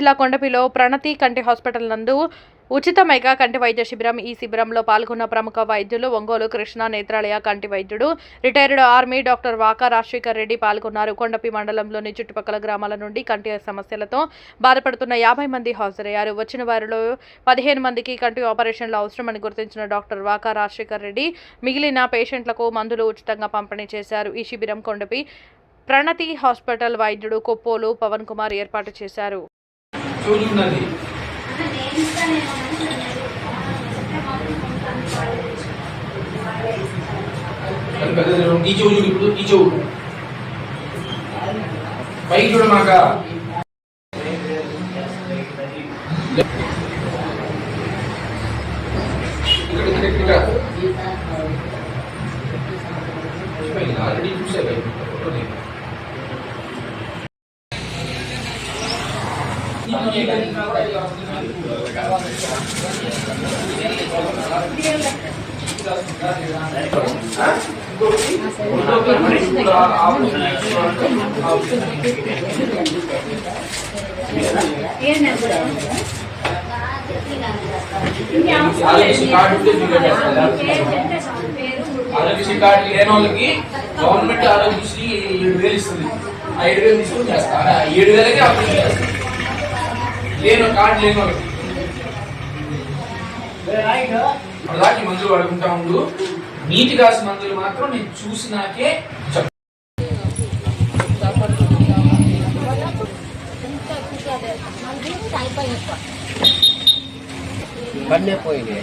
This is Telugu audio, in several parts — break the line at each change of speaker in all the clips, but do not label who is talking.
జిల్లా కొండపిలో ప్రణతి కంటి హాస్పిటల్ నందు ఉచిత మెగా కంటి వైద్య శిబిరం. ఈ శిబిరంలో పాల్గొన్న ప్రముఖ వైద్యులు ఒంగోలు కృష్ణ నేత్రాలయ కంటి వైద్యుడు retired army doctor Vaka Rajasekhar Reddy పాల్గొన్నారు. కొండపి మండలంలోని చుట్టుపక్కల గ్రామాల నుండి కంటి సమస్యలతో బాధపడుతున్న 50 మంది హాజరయ్యారు. వచ్చిన వారిలో 15 మందికి కంటి ఆపరేషన్లు అవసరమని గుర్తించిన డాక్టర్ వాకా రాజశేఖర్ రెడ్డి మిగిలిన పేషెంట్లకు మందులు ఉచితంగా పంపిణీ చేశారు. ఈ శిబిరం కొండపి ప్రణతి హాస్పిటల్ వైద్యుడు కొప్పోలు పవన్ కుమార్ ఏర్పాటు చేశారు.
పైకి చూడమాక ఆల్రెడీ చూసా. ఆరోగ్యశ్రీ కార్డు లేని వాళ్ళకి గవర్నమెంట్ ఆరోగ్యశ్రీ 7,000 ఇస్తుంది. 5,000 తీసుకుని చేస్తా. 7,000కి ఆపరేషన్ చేస్తా. లేని కార్డు లేని వాళ్ళకి అలాంటి మందులు వాడుకుంటా ఉండు. నీటి గాసి మందులు మాత్రం నేను చూసినాకే
పోయింది.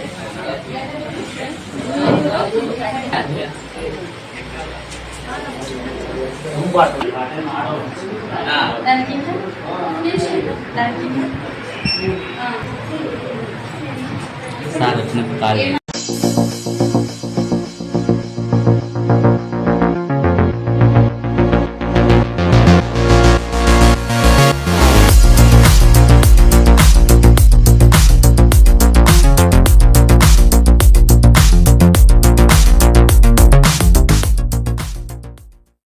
సార్ వచ్చినప్పుడు కాలేదు.